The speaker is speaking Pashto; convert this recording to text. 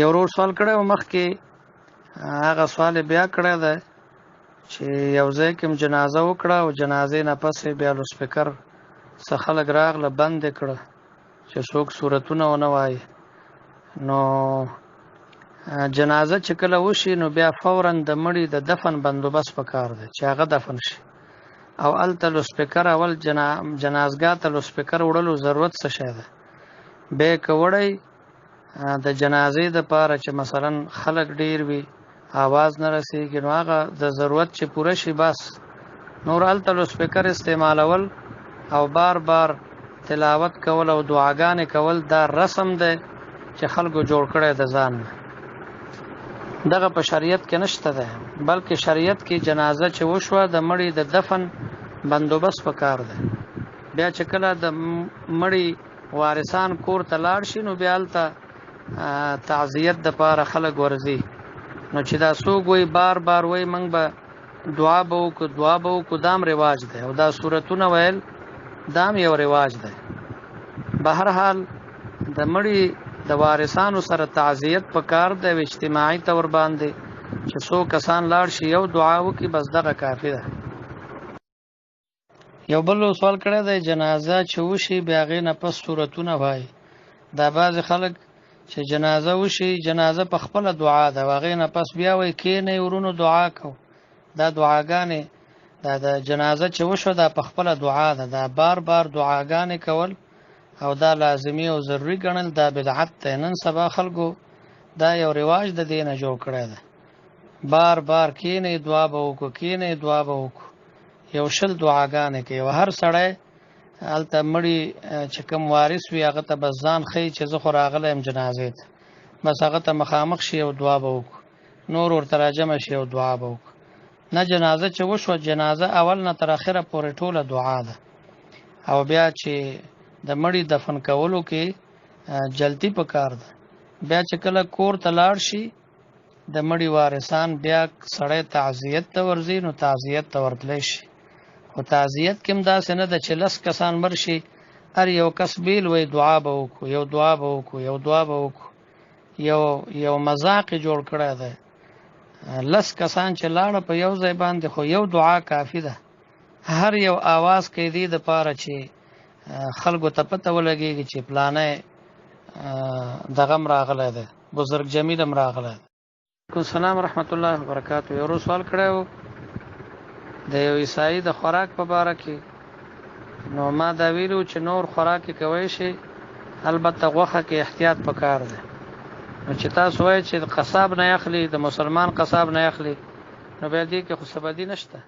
یو ورور سوال کړی و مخکې هغه سوال بیا کړی دی چې یو ځای کې جنازه وکړه او جنازې نه پس بیا لوسپیکر څه خلک راغله بند یې کړه چې څوک سورتونه ونه وایي. نو جنازه چې کله وشي نو بیا فورا د مړي د دفن بندوبست پکار دی چې هغه دفن شي او هلته لوسپیکر اول جنازګاه ته لوسپیکر وړلو ضرورت څه شی دی. بیا که وړی د جنازې دپاره چې مثلا خلک ډیر وي آواز نه رسیږي نو هغه د ضرورت چې پوره شي بس نور هلته لوسپیکر استعمالول او بار بار تلاوت کول او دعاګانې کول دا رسم دی چې خلکو جوړ کړی د ځان نه. دغه په شریعت کې نشته ده بلکې شریعت کې جنازه چې وشوه د مړي د دفن بندوبست پکار دی. بیا چې کله د مړي وارثان کور ته لاړ شي نو بیا هلته تعزیت دپاره خلک ورځي. نو چې دا څوک وایي بار بار وایي موږ به دعا به وکړو دام رواج دی او دا صورتونه ویل دام یو رواج دی. به هر حال د مړي د وارثانو سره تعزیت پکار دی او اجتماعي طور باندې چې څو کسان لاړ شي یو دعا وکړي بس دغه کافي ده. یو بل سوال کړی دی جنازه چې وشي بیا هغې نه پس صورتونه وایي. دا بعضې خلک چې جنازه وشي جنازه په خپله دعا ده او هغې نه پس بیا وایي کښېنئ ورونو دعا کوو. دا دعاګانې دا د جنازه چې وشوه دا په خپله دعا ده. دا بار بار دعاګانې کول او دا لازمي او ضروري ګڼل دا بدعت دی. نن سبا خلکو دا یو رواج د دې نه جوړ کړی دی. بار بار کښېنئ دعا به وکړو کښېنئ دعا به وکړو. یو شل دعاګانې کوي او هر سړی هلته مړي چې کوم وارث وي هغه ته بس ځان ښیي چې زه خو راغلی یم جنازې ته بس هغه ته مخامخ شي او دعا به وکړو نور ورته راجمع شي او دعا به وکړو. نه جنازه چې وشوه جنازه اول نه تر اخره پورې ټوله دعا ده او بیا چې د مړي دفن کولو کې جلدی پکار ده. بیا چې کله کور ته لاړ شي د مړي وارثان بیا سړی تعزیت ته ورځي نو تعزیت ته ورتلی شي. خو تعزیت کې هم داسې نه ده چې 10 کسان مړ شي هر یو کس بیل وایي دعا به وکړو یو دعا به وکړو یو دعا به وکړو. یو مذاق یې جوړ کړی دی. 10 کسان چې لاړه په یو ځای باندې خو یو دعا کافي ده. هر یو آواز کوي دې دپاره چې خلکو ته پته ولګېږي چې پلانی دغه هم راغلی دی بزرګ جمیل هم راغلی دی. علیکم السلام ورحمت الله وبرکاتو. یو ورور سوال کړی و د یو عیسائی د خوراک په باره کې. نو ما دا ویلو چې نور خوراک یې کوی شي البته غوښه کې احتیاط پکار دی. نو چې تاسو وایئ چې د قصاب نه اخلي د مسلمان قصاب نه اخلي نو بیا دې کې خو څه بدي نشته.